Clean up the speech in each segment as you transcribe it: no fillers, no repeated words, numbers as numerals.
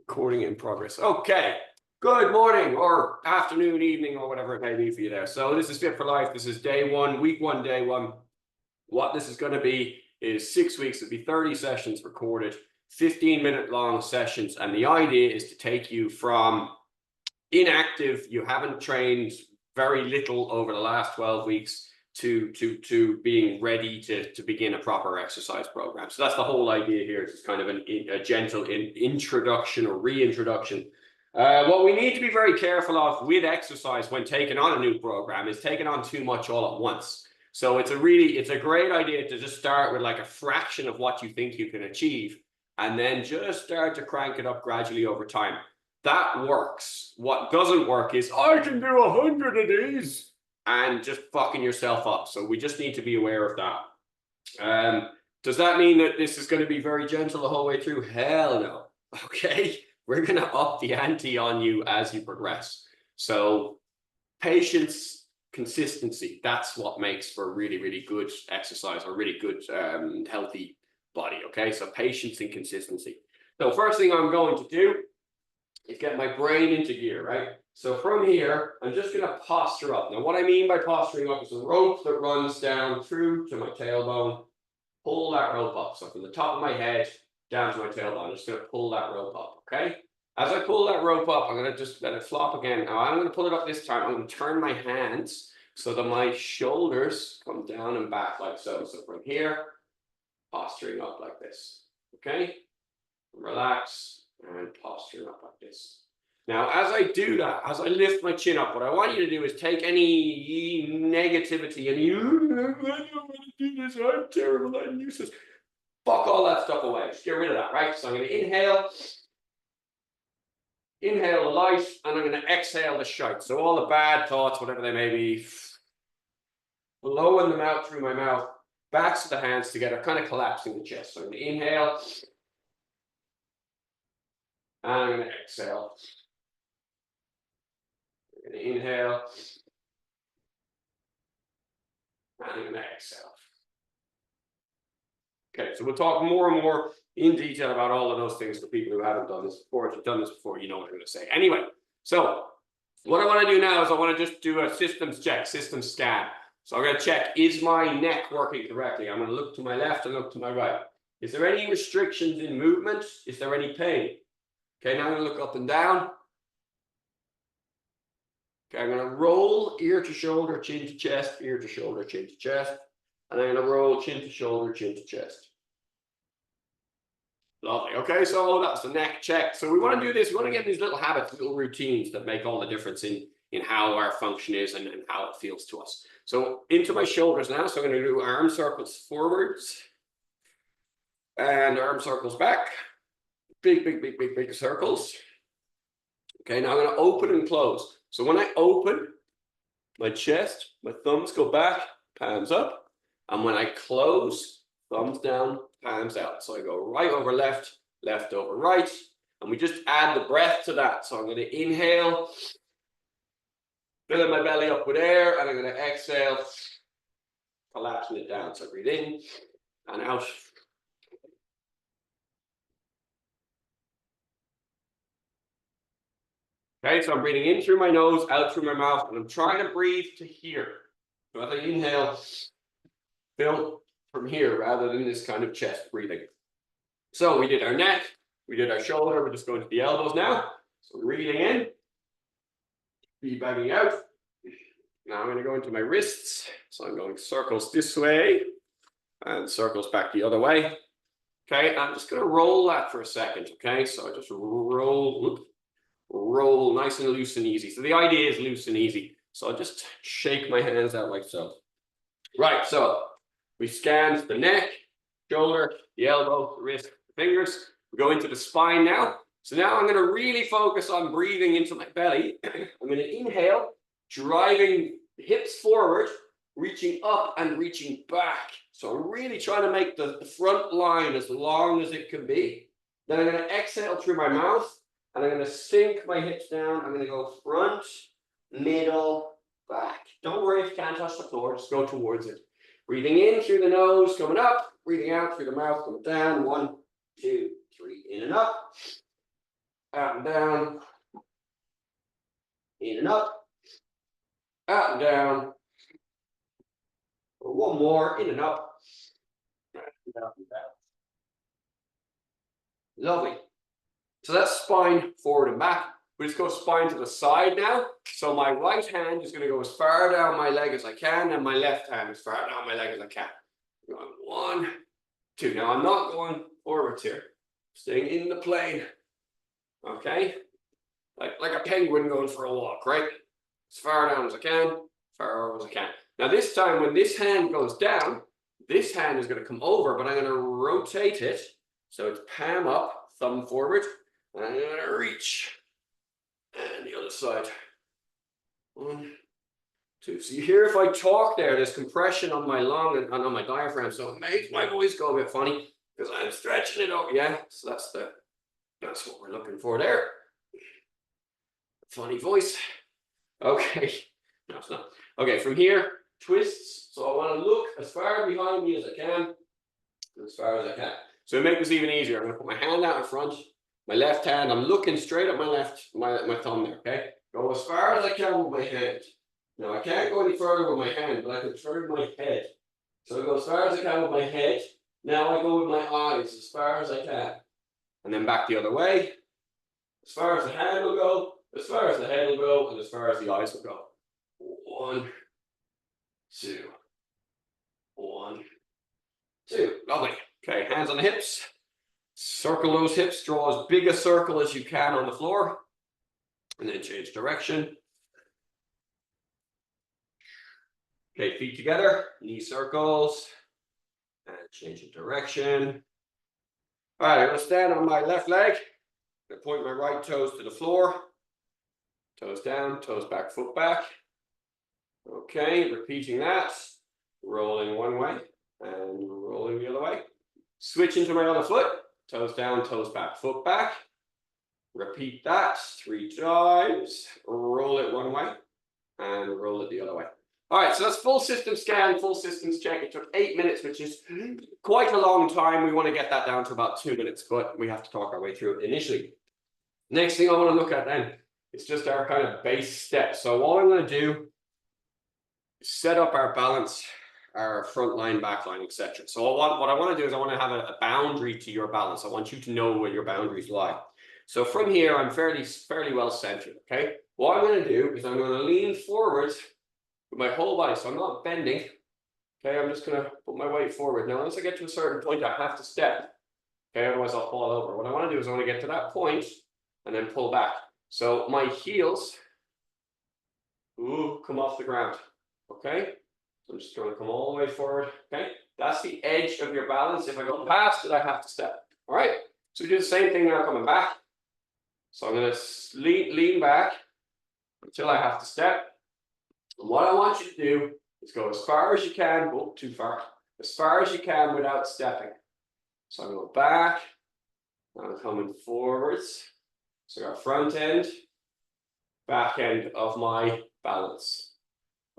Recording in progress. Okay. Good morning or afternoon, evening, or whatever it may be for you there. So this is Fit for Life. This is day one, week one, day one. What this is going to be is 6 weeks. It'll be 30 sessions recorded, 15-minute long sessions. And the idea is to take you from inactive, you haven't trained very little over the last 12 weeks, to being ready to begin a proper exercise program. So that's the whole idea here. It's kind of a gentle introduction or reintroduction. What we need to be very careful of with exercise when taking on a new program is taking on too much all at once. So it's a great idea to just start with like a fraction of what you think you can achieve, and then just start to crank it up gradually over time. That works. What doesn't work is, I can do 100 of these, and just fucking yourself up. So we just need to be aware of that. Does that mean that this is going to be very gentle the whole way through? Hell no. Okay. We're going to up the ante on you as you progress. So patience, consistency, that's what makes for really, really good exercise or really good, healthy body. Okay. So patience and consistency. So first thing I'm going to do is get my brain into gear, right? So from here, I'm just going to posture up. Now, what I mean by posturing up is a rope that runs down through to my tailbone. Pull that rope up. So from the top of my head down to my tailbone, I'm just going to pull that rope up, okay? As I pull that rope up, I'm going to just let it flop again. Now, I'm going to pull it up this time. I'm going to turn my hands so that my shoulders come down and back like so. So from here, posturing up like this, okay? Relax and posturing up like this. Now, as I do that, as I lift my chin up, what I want you to do is take any negativity, any, I don't want to do this, I'm terrible, I'm useless. Fuck all that stuff away. Just get rid of that, right? So I'm going to inhale the light, and I'm going to exhale the shite. So all the bad thoughts, whatever they may be, blowing them out through my mouth, backs of the hands together, kind of collapsing the chest. So I'm going to inhale, and I'm going to exhale. I'm going to inhale, and I'm going to exhale. Okay, so we'll talk more and more in detail about all of those things for people who haven't done this before. If you've done this before, you know what I'm going to say. Anyway, so what I want to do now is I want to just do a systems check, systems scan. So I'm going to check, is my neck working correctly? I'm going to look to my left and look to my right. Is there any restrictions in movement? Is there any pain? Okay, now I'm going to look up and down. Okay, I'm going to roll ear to shoulder, chin to chest, ear to shoulder, chin to chest. And I'm going to roll chin to shoulder, chin to chest. Lovely. Okay, so that's the neck check. So we want to do this. We want to get these little habits, little routines that make all the difference in how our function is and how it feels to us. So into my shoulders now. So I'm going to do arm circles forwards and arm circles back. Big, big, big, big, big circles. Okay, now I'm going to open and close. So when I open my chest, my thumbs go back, palms up. And when I close, thumbs down, palms out. So I go right over left, left over right. And we just add the breath to that. So I'm going to inhale, filling my belly up with air, and I'm going to exhale, collapsing it down. So breathe in and out. Okay, so I'm breathing in through my nose, out through my mouth, and I'm trying to breathe to here. So as I inhale, fill from here rather than this kind of chest breathing. So we did our neck, we did our shoulder, we're just going to the elbows now. So breathing in, feedbacking out. Now I'm going to go into my wrists. So I'm going circles this way and circles back the other way. Okay, I'm just going to roll that for a second. Okay, so I just roll nice and loose and easy. So the idea is loose and easy. So I'll just shake my hands out like so. Right, so we scanned the neck, shoulder, the elbow, the wrist, the fingers. We go into the spine now. So now I'm going to really focus on breathing into my belly. I'm going to inhale, driving hips forward, reaching up and reaching back. So I'm really trying to make the front line as long as it can be. Then I'm going to exhale through my mouth, and I'm going to sink my hips down. I'm going to go front, middle, back. Don't worry if you can't touch the floor, just go towards it. Breathing in through the nose, coming up. Breathing out through the mouth, coming down. 1, 2, 3, in and up. out and down, in and up, out and down. One more, in and up, and down and down. Lovely. So that's spine forward and back. We just go spine to the side now. So my right hand is going to go as far down my leg as I can, and my left hand as far down my leg as I can. Going 1, 2. Now I'm not going forwards here. Staying in the plane. Okay? Like a penguin going for a walk, right? As far down as I can, as far over as I can. Now this time when this hand goes down, this hand is going to come over, but I'm going to rotate it. So it's palm up, thumb forward, and I'm going to reach. And the other side. 1, 2. So you hear if I talk there's compression on my lung and on my diaphragm, so it makes my voice go a bit funny because I'm stretching it out. Yeah, so that's what we're looking for there. Funny voice. Okay. No, it's not. Okay, from here, twists. So I want to look as far behind me as I can, as far as I can. So to make this even easier, I'm going to put my hand out in front. My left hand, I'm looking straight at my thumb there, okay? Go as far as I can with my hand. Now, I can't go any further with my hand, but I can turn my head. So I go as far as I can with my head. Now I go with my eyes as far as I can. And then back the other way. As far as the hand will go, as far as the head will go, and as far as the eyes will go. 1, 2. 1, 2. Lovely. Okay, hands on the hips. Circle those hips, draw as big a circle as you can on the floor, and then change direction. Okay, feet together, knee circles, and change in direction. All right, I'm going to stand on my left leg. I'm going to point my right toes to the floor. Toes down, toes back, foot back. Okay, repeating that. Rolling one way and rolling the other way. Switch into my other foot. Toes down, toes back, foot back. Repeat that 3 times. Roll it one way and roll it the other way. All right, so that's full system scan, full systems check. It took 8 minutes, which is quite a long time. We want to get that down to about 2 minutes, but we have to talk our way through it initially. Next thing I want to look at then is just our kind of base steps. So all I'm going to do is set up our balance, our front line, back line, etc. So what I want to do is I want to have a boundary to your balance. I want you to know where your boundaries lie. So from here, I'm fairly well centered, okay? What I'm going to do is I'm going to lean forward with my whole body. So I'm not bending, okay? I'm just going to put my weight forward. Now, once I get to a certain point, I have to step, okay? Otherwise, I'll fall over. What I want to do is I want to get to that point and then pull back. So my heels, come off the ground, okay? So I'm just going to come all the way forward, okay? That's the edge of your balance. If I go past it, I have to step, all right? So we do the same thing now coming back. So I'm going to lean back until I have to step. And what I want you to do is go as far as you can, too far, as far as you can without stepping. So I'm going back, I'm coming forwards. So I got front end, back end of my balance,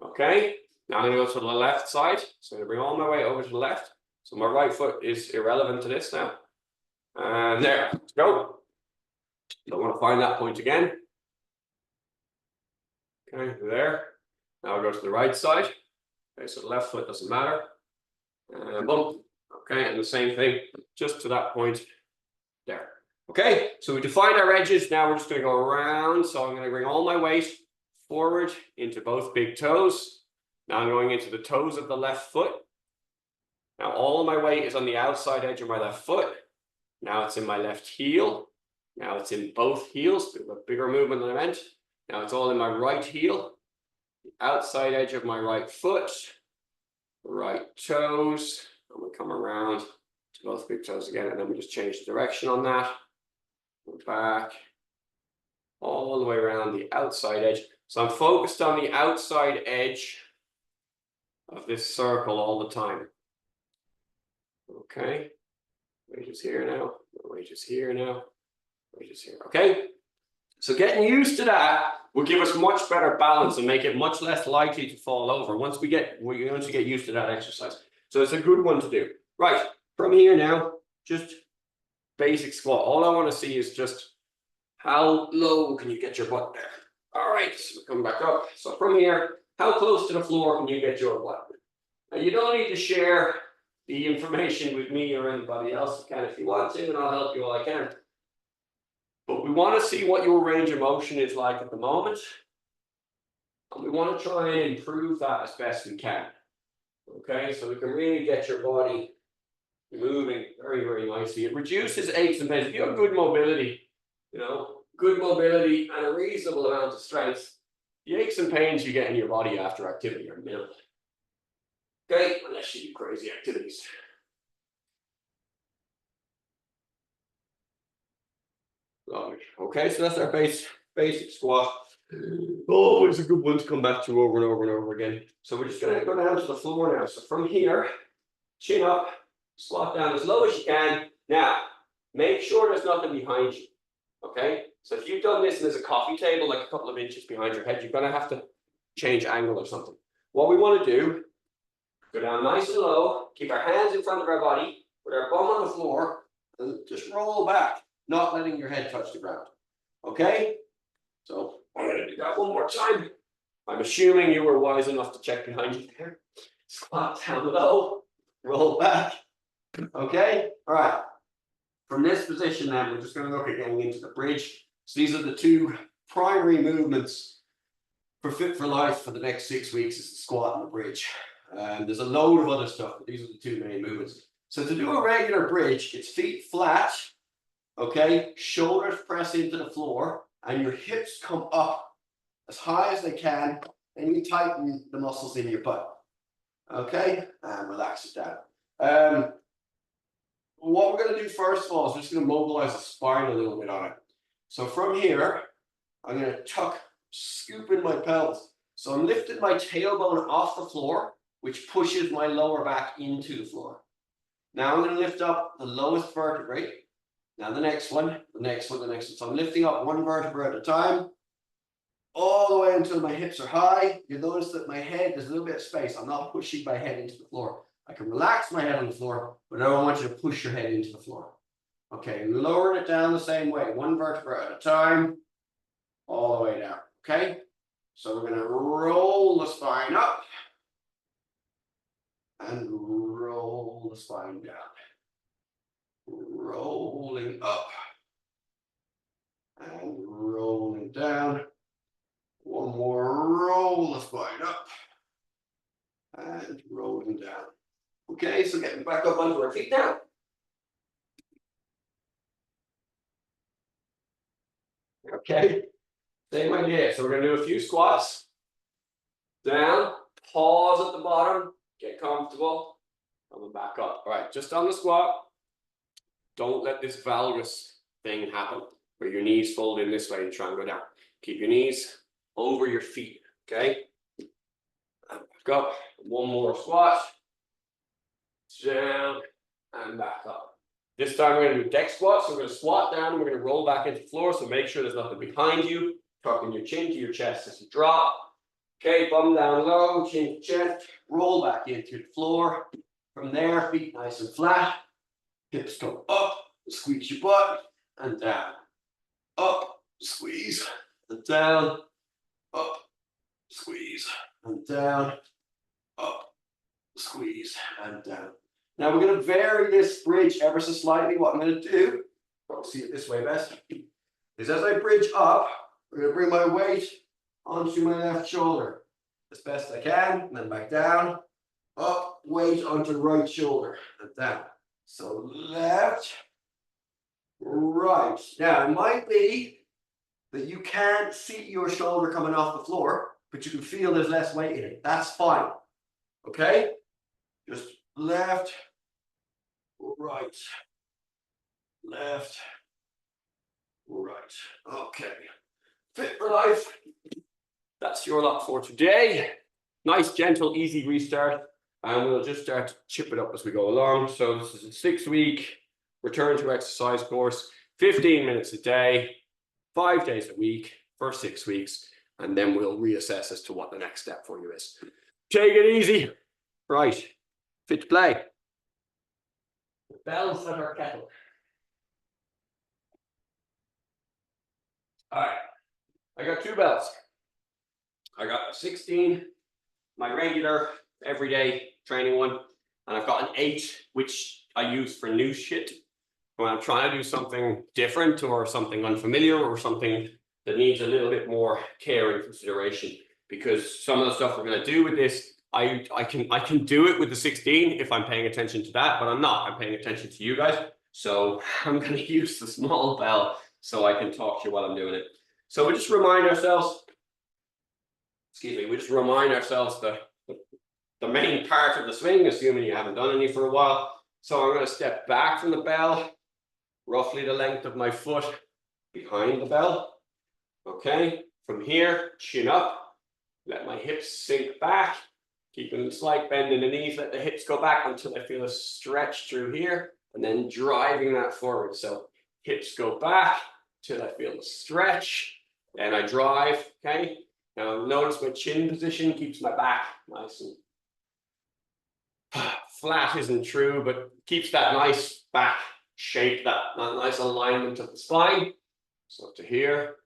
okay? Now I'm going to go to the left side. So I'm going to bring all my weight over to the left. So my right foot is irrelevant to this now. And there, let's go. Don't want to find that point again. Okay, there. Now I'll go to the right side. Okay, so the left foot doesn't matter. And bump. Okay, and the same thing, just to that point there. Okay, so we defined our edges. Now we're just going to go around. So I'm going to bring all my weight forward into both big toes. Now I'm going into the toes of the left foot. Now all of my weight is on the outside edge of my left foot. Now it's in my left heel. Now it's in both heels, a bigger movement than I meant. Now it's all in my right heel, the outside edge of my right foot, right toes. I'm going to come around to both big toes again, and then we just change the direction on that. Go back, all the way around the outside edge. So I'm focused on the outside edge of this circle all the time. Okay, weight is here now, weight is here now. Just here, okay? So getting used to that will give us much better balance and make it much less likely to fall over once we get used to that exercise. So it's a good one to do. Right, from here now, just basic squat. All I want to see is just How low can you get your butt there? All right, so we're coming back up. So from here, how close to the floor can you get your butt? Now you don't need to share the information with me or anybody else. You can if you want to, and I'll help you all I can. But we want to see what your range of motion is like at the moment. And we want to try and improve that as best we can. Okay, so we can really get your body moving very, very nicely. It reduces aches and pains. If you have good mobility, good mobility and a reasonable amount of strength, the aches and pains you get in your body after activity are minimal. Okay, unless you do crazy activities. Lovely. Okay, so that's our basic squat. Always a good one to come back to over and over and over again. So we're just going to go down to the floor now. So from here, chin up, squat down as low as you can. Now, make sure there's nothing behind you. Okay, so if you've done this and there's a coffee table like a couple of inches behind your head, you're going to have to change angle or something. What we want to do, go down nice and low, keep our hands in front of our body, with our bum on the floor, and just roll back, not letting your head touch the ground. Okay, so I'm going to do that one more time. I'm assuming you were wise enough to check behind you there. Squat down low, roll back. Okay, all right. From this position then, we're just going to look at getting into the bridge. So these are the two primary movements for Fit for Life for the next 6 weeks, is the squat and the bridge. There's a load of other stuff, but these are the two main movements. So to do a regular bridge, it's feet flat, okay, shoulders press into the floor, and your hips come up as high as they can, and you tighten the muscles in your butt. Okay, and relax it down. What we're going to do first of all is we're just going to mobilize the spine a little bit on it. So from here, I'm going to scoop in my pelvis. So I'm lifting my tailbone off the floor, which pushes my lower back into the floor. Now I'm going to lift up the lowest vertebrae. Now the next one, the next one, the next one. So I'm lifting up one vertebra at a time, all the way until my hips are high. You'll notice that my head, there's a little bit of space. I'm not pushing my head into the floor. I can relax my head on the floor, but I don't want you to push your head into the floor. Okay, lower it down the same way, one vertebra at a time, all the way down. Okay, so we're going to roll the spine up and roll the spine down. Rolling up and rolling down. One more, roll the spine up and rolling down. Okay, so getting back up onto our feet now. Okay, same idea. So we're going to do a few squats. Down, pause at the bottom, get comfortable, coming back up. All right, just on the squat. Don't let this valgus thing happen, where your knees fold in this way and try and go down. Keep your knees over your feet, okay? And back up. One more squat. Down and back up. This time we're going to do deck squats. So we're going to squat down and we're going to roll back into the floor. So make sure there's nothing behind you. Tucking your chin to your chest as you drop. Okay, bum down low, chin to chest. Roll back into the floor. From there, feet nice and flat. Hips go up, squeeze your butt, and down. Up, squeeze, and down. Up, squeeze, and down. Up, squeeze, and down. Now we're going to vary this bridge ever so slightly. What I'm going to do, I'll see it this way best, is as I bridge up, I'm going to bring my weight onto my left shoulder as best I can, and then back down. Up, weight onto right shoulder, and down. So left, right. Now it might be that you can't see your shoulder coming off the floor, but you can feel there's less weight in it. That's fine. Okay? Just left, right, left, right. Okay. Fit for life. That's your lot for today. Nice, gentle, easy restart. And we'll just start to chip it up as we go along. So this is a 6-week return to exercise course, 15 minutes a day, 5 days a week for 6 weeks. And then we'll reassess as to what the next step for you is. Take it easy. Right. Fit to play. The bells at our kettle. All right, I got two belts. I got a 16, my regular everyday training one, and I've got an 8, which I use for new shit when I'm trying to do something different or something unfamiliar or something that needs a little bit more care and consideration. Because some of the stuff we're going to do with this, I can do it with the 16 if I'm paying attention to that, but I'm not. I'm paying attention to you guys, so I'm going to use the small bell so I can talk to you while I'm doing it. So we just remind ourselves. Excuse me. We just remind ourselves the main part of the swing, assuming you haven't done any for a while. So I'm going to step back from the bell, roughly the length of my foot behind the bell. Okay, from here, chin up, let my hips sink back, keeping a slight bend in the knees, let the hips go back until I feel a stretch through here, and then driving that forward. So hips go back till I feel a stretch, and I drive, okay? Now notice my chin position keeps my back nice and flat isn't true, but keeps that nice back shape, that nice alignment of the spine. So to here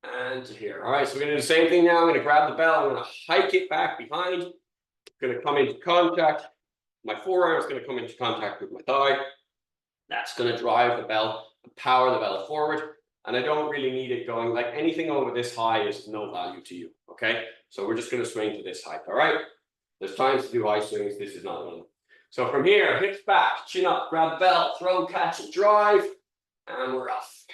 and to here. All right, so we're going to do the same thing now. I'm going to grab the bell. I'm going to hike it back behind. I'm going to come into contact. My forearm is going to come into contact with my thigh. That's going to drive the bell and power the bell forward. And I don't really need it going, like anything over this high is no value to you, okay? So we're just going to swing to this height, all right? There's times to do high swings. This is not one of them. So from here, hips back, chin up, grab the bell, throw, catch, and drive, and we're off.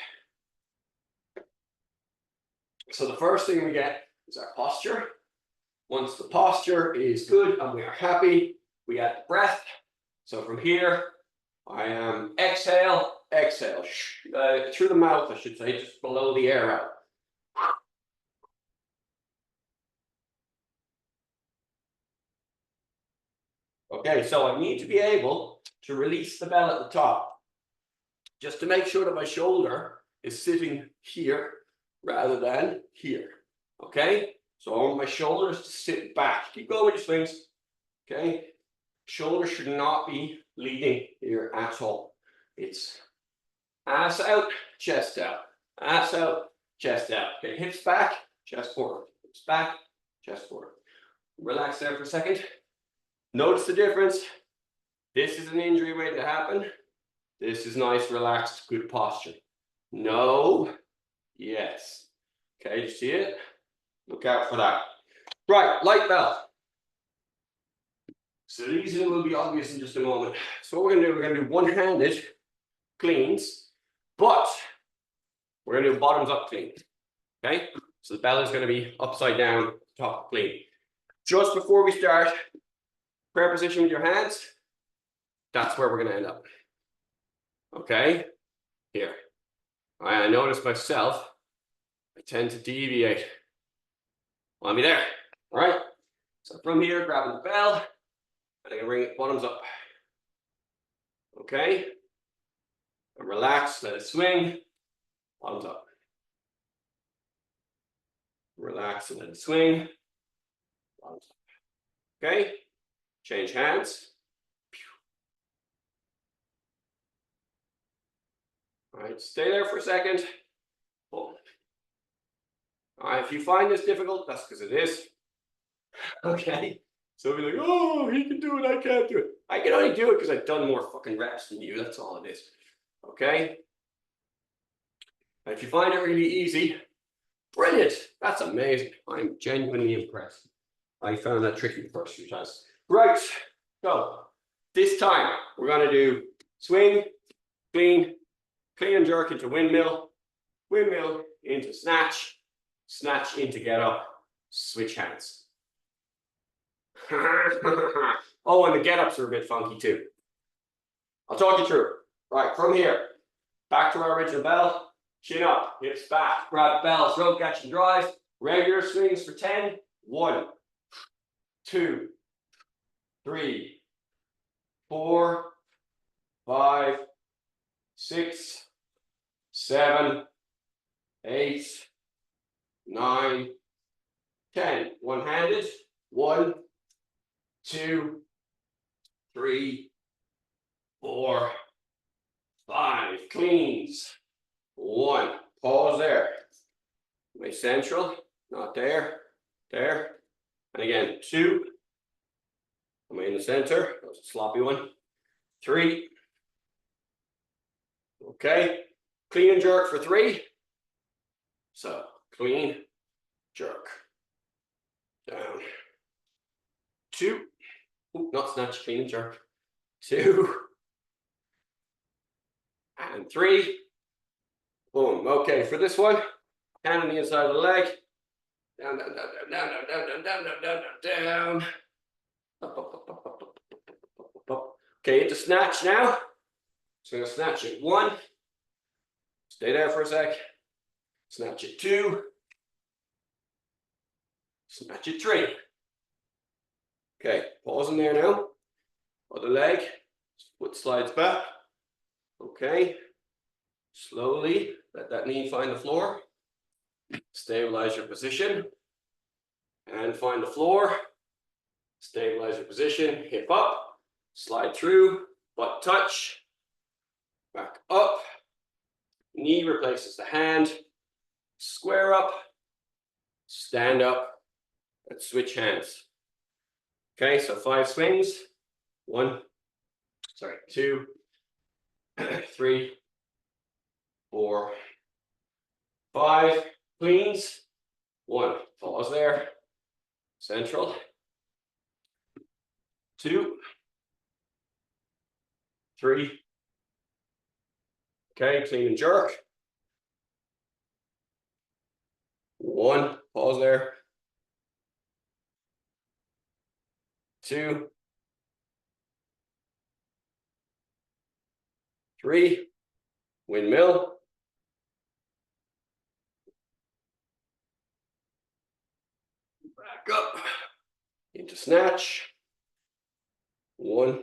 So the first thing we get is our posture. Once the posture is good and we are happy, we add the breath. So from here, I am exhale, exhale, through the mouth, I should say, just below the air out. Okay, so I need to be able to release the bell at the top, just to make sure that my shoulder is sitting here rather than here. Okay, so I want my shoulders to sit back. Keep going with your swings. Okay, shoulders should not be leading here at all. It's ass out, chest out, ass out, chest out. Okay, hips back, chest forward, hips back, chest forward. Relax there for a second. Notice the difference. This is an injury waiting to happen. This is nice, relaxed, good posture. No, yes. Okay, you see it? Look out for that. Right, light bell. So these will be obvious in just a moment. So what we're going to do one-handed cleans, but we're going to do bottoms up clean. Okay, so the bell is going to be upside down, top clean. Just before we start, prayer position with your hands. That's where we're going to end up. Okay, here. I notice myself, I tend to deviate. Want me there? All right. So from here, grabbing the bell, and I'm going to bring it bottoms up. Okay. And relax, let it swing. Bottoms up. Relax and let it swing. Bottoms up. Okay. Change hands. All right, stay there for a second. Hold. All right, if you find this difficult, that's because it is. Okay. So be like, oh, he can do it, I can't do it. I can only do it because I've done more fucking reps than you. That's all it is. Okay. And if you find it really easy, brilliant. That's amazing. I'm genuinely impressed. I found that tricky the first few times. Right. So this time we're going to do swing, clean, clean and jerk into windmill, windmill into snatch, snatch into get up, switch hands. Oh, and the get-ups are a bit funky too. I'll talk you through it. Right, from here, back to our original bell, chin up, hips back, grab bells, rope catch and drive, regular swings for 10. 1, 2, 3, 4, 5, 6, 7, 8, 9, 10. One-handed. 1, 2, 3, 4, 5. Cleans. 1. pause there. My central, not there, there. And again, 2. Am I in the center? That was a sloppy one. 3. Okay. Clean and jerk for 3. So clean, jerk. Down. 2. Ooh, not snatch, clean and jerk. 2. And 3. Boom. Okay, for this one, hand on the inside of the leg. Down, down, down, down, down, down, down, down, down, down, down, down. Up, up, up, up, up, up, up, up. Okay, into snatch now. So I'm going to snatch it 1. Stay there for a sec. Snatch it 2. Snatch it 3. Okay, pause in there now. Other leg. Foot slides back. Okay. Slowly let that knee find the floor. Stabilize your position. And find the floor. Stabilize your position. Hip up. Slide through. Butt touch. Back up. Knee replaces the hand. Square up. Stand up. And switch hands. Okay, so 5 swings. 2, 3, 4, 5. Cleans. 1. Pause there. Central. 2, 3. Okay, clean and jerk. 1. Pause there. 2, 3. Windmill. Back up. Into snatch. 1,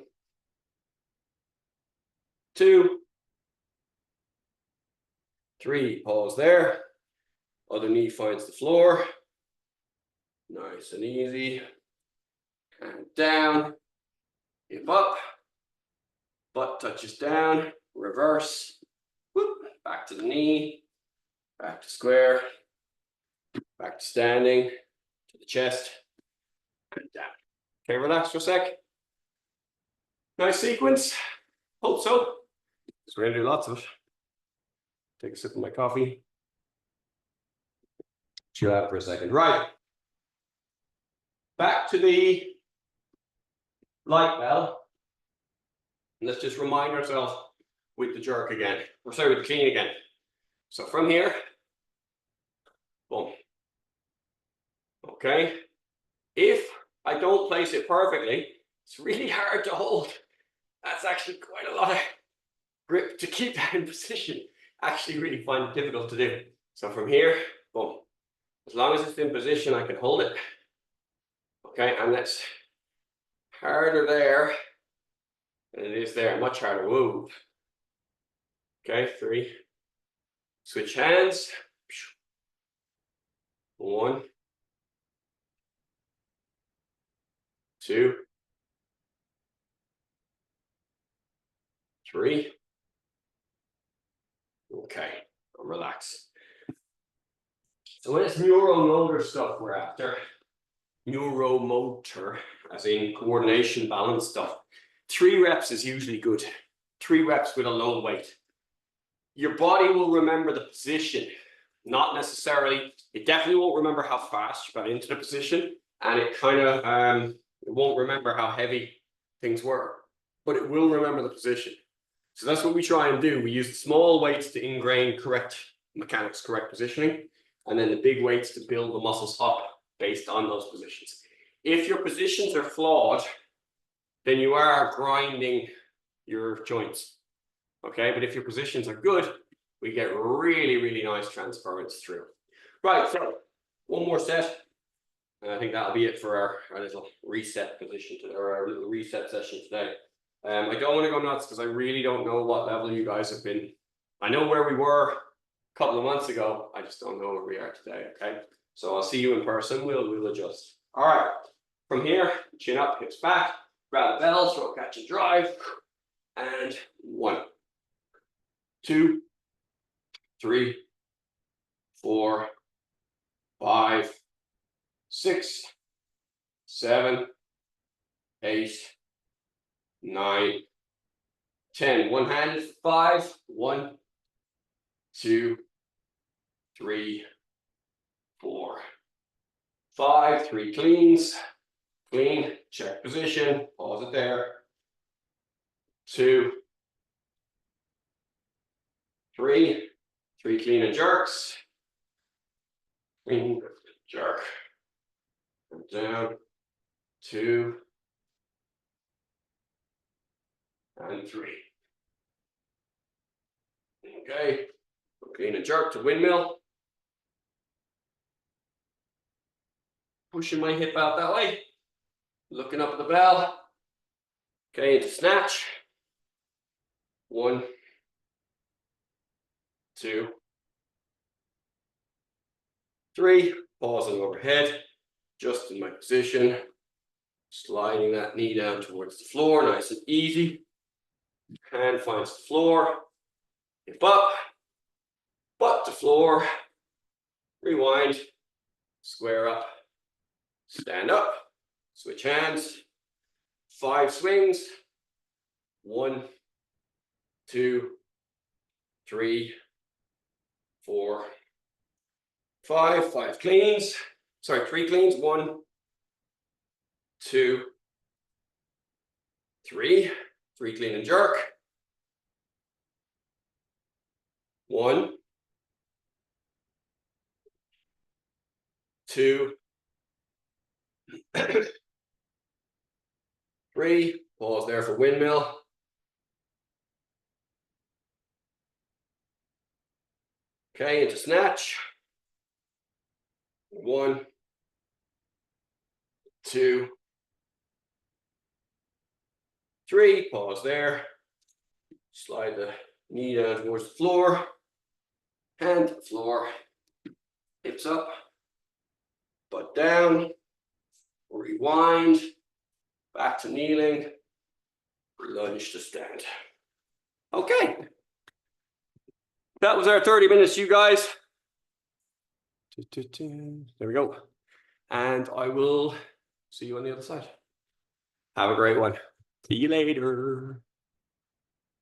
2, 3. Pause there. Other knee finds the floor. Nice and easy. And down. Hip up. Butt touches down. Reverse. Whoop. Back to the knee. Back to square. Back to standing. To the chest. And down. Okay, relax for a sec. Nice sequence. Hope so. Because we're going to do lots of it. Take a sip of my coffee. Chill out for a second. Right. Back to the light bell. And let's just remind ourselves with the jerk again. Or sorry, with the clean again. So from here, boom. Okay. If I don't place it perfectly, it's really hard to hold. That's actually quite a lot of grip to keep that in position. Actually really find it difficult to do. So from here, boom. As long as it's in position, I can hold it. Okay, and that's harder there than it is there. Much harder. Whoa. Okay, 3. Switch hands. 1, 2, 3. Okay, relax. So when it's neuromotor stuff we're after, neuromotor, as in coordination, balance stuff, 3 reps is usually good. 3 reps with a low weight. Your body will remember the position, not necessarily, it definitely won't remember how fast you got into the position, and it kind of, it won't remember how heavy things were, but it will remember the position. So that's what we try and do. We use the small weights to ingrain correct mechanics, correct positioning, and then the big weights to build the muscles up based on those positions. If your positions are flawed, then you are grinding your joints. Okay, but if your positions are good, we get really, really nice transference through. Right, so 1 more set. And I think that'll be it for our little reset position today, or our little reset session today. I don't want to go nuts because I really don't know what level you guys have been. I know where we were a couple of months ago. I just don't know where we are today. Okay, so I'll see you in person. We'll adjust. All right, from here, chin up, hips back, grab the bell, throw, catch and drive, and 1, 2, 3, 4, 5, 6, 7, 8, 9, 10. One handed 5. 1, 2, 3, 4, 5. 3 cleans. Clean. Check position. Pause it there. 2, 3. 3 clean and jerks. Clean, jerk. And down. 2 and 3. Okay. Clean and jerk to windmill. Pushing my hip out that way. Looking up at the bell. Okay, into snatch. 1, 2, 3. Pausing overhead. Just in my position. Sliding that knee down towards the floor. Nice and easy. Hand finds the floor. Hip up. Butt to floor. Rewind. Square up. Stand up. Switch hands. 5 swings. 1, 2, 3, 4, 5. 5 cleans. Sorry, 3 cleans. 1, 2, 3. 3 clean and jerk. 1, 2, 3. Pause there for windmill. Okay, into snatch. 1, 2, 3. Pause there. Slide the knee down towards the floor. Hand to the floor. Hips up. Butt down. Rewind. Back to kneeling. Lunge to stand. Okay. That was our 30 minutes, you guys. There we go. And I will see you on the other side. Have a great one. See you later.